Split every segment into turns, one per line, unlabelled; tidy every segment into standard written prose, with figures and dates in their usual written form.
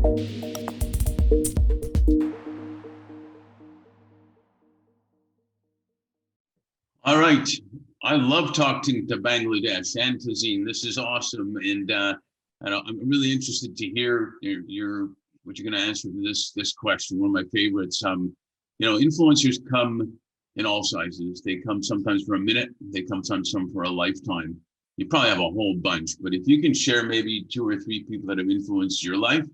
All right. I love talking to Bangladesh and Tazeen. This is awesome. And I'm really interested to hear what you're going to answer to this question. One of my favorites. Influencers come in all sizes. They come sometimes for a minute. They come sometimes for a lifetime. You probably have a whole bunch, but if you can share maybe 2 or 3 people that have influenced your life.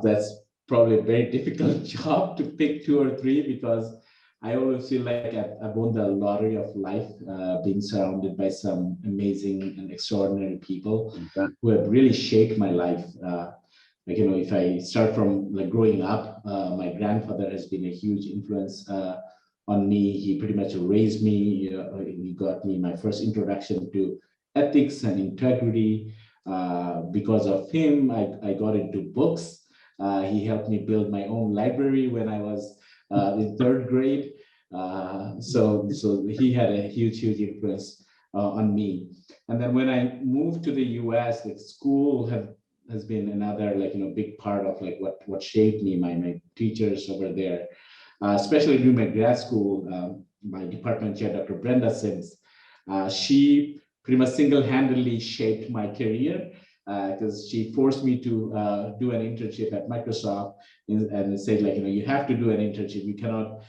That's probably a very difficult job to pick 2 or 3, because I always feel like I've won the lottery of life, being surrounded by some amazing and extraordinary people who have really shaped my life. If I start from growing up, my grandfather has been a huge influence on me. He pretty much raised me. He got me my first introduction to ethics and integrity. Because of him, I got into books. He helped me build my own library when I was in 3rd grade. So he had a huge influence on me. And then when I moved to the US, school has been another big part of what shaped me. My teachers over there, especially during my grad school, my department chair, Dr. Brenda Sims, she pretty much single-handedly shaped my career, because she forced me to do an internship at Microsoft and said, you have to do an internship. You cannot,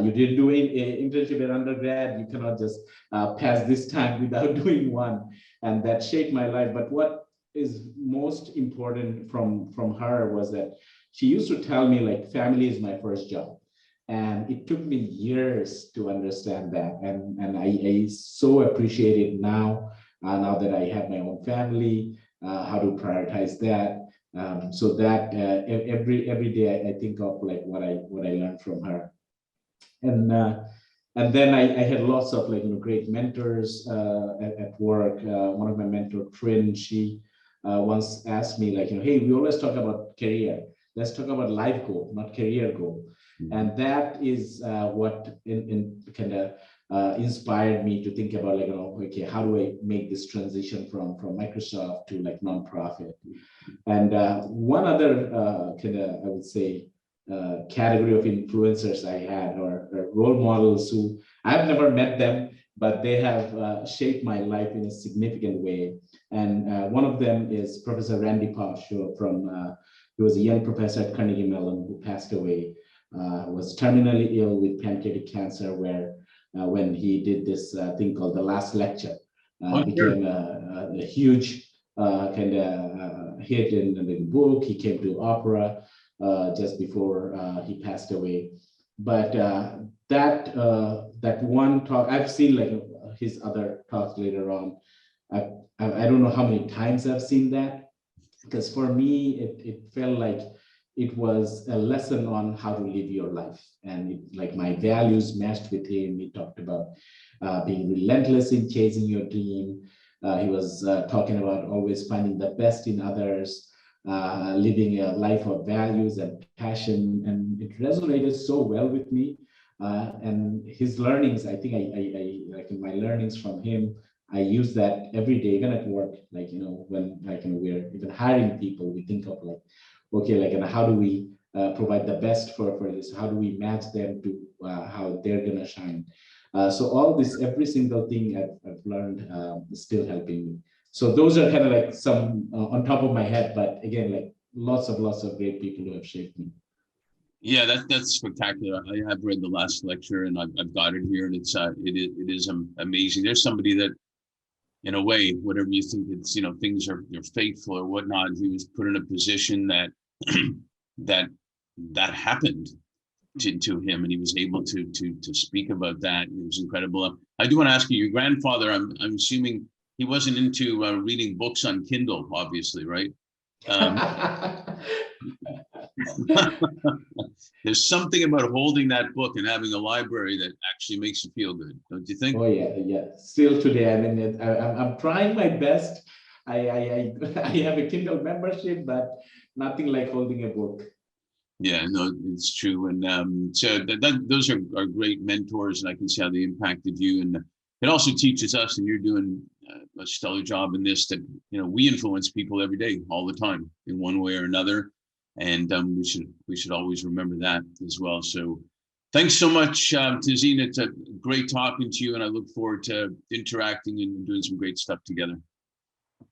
you didn't do an internship at undergrad, you cannot just pass this time without doing one. And that shaped my life. But what is most important from her was that she used to tell me, family is my first job. And it took me years to understand that. And I so appreciate it now, now that I have my own family, how to prioritize that. So that every day I think of what I learned from her. And then I had lots of great mentors at work. One of my mentor, Trin, she once asked me hey, we always talk about career. Let's talk about life goal, not career goal. And that is what kind of inspired me to think about okay, how do I make this transition from Microsoft to nonprofit? And one other I would say category of influencers I had, or role models who I've never met them, but they have shaped my life in a significant way. And one of them is Professor Randy Pausch from he was a young professor at Carnegie Mellon who passed away. Was terminally ill with pancreatic cancer, where when he did this thing called The Last Lecture, became a huge kind of hit in the book. He came to opera just before he passed away. But that one talk, I've seen his other talks later on. I don't know how many times I've seen that, because for me it felt like it was a lesson on how to live your life. And my values matched with him. He talked about being relentless in chasing your dream. He was talking about always finding the best in others, living a life of values and passion. And it resonated so well with me. And his learnings, I think I my learnings from him, I use that every day, even at work. When we're even hiring people, we think of okay, how do we provide the best for this? How do we match them to how they're gonna shine? So all this, every single thing I've learned is still helping me. So those are kind of some on top of my head, but again, lots of great people who have shaped me.
Yeah, that's spectacular. I have read The Last Lecture, and I've got it here, and it is amazing. There's somebody that, in a way, whatever you think it's, things you're faithful or whatnot, he was put in a position that that happened to him, and he was able to speak about that. It was incredible. I do want to ask you, your grandfather, I'm assuming he wasn't into reading books on Kindle, obviously, right? There's something about holding that book and having a library that actually makes you feel good, don't you think?
Oh yeah. Still today, I mean, I'm trying my best. I have a Kindle membership, but nothing like holding a book.
Yeah, no, it's true. And so those are great mentors, and I can see how they impacted you. And it also teaches us, and you're doing a stellar job in this, that, we influence people every day, all the time, in one way or another. And we should always remember that as well. So thanks so much, Tazeen. It's a great talking to you, and I look forward to interacting and doing some great stuff together.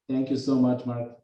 Thank you so much, Mark.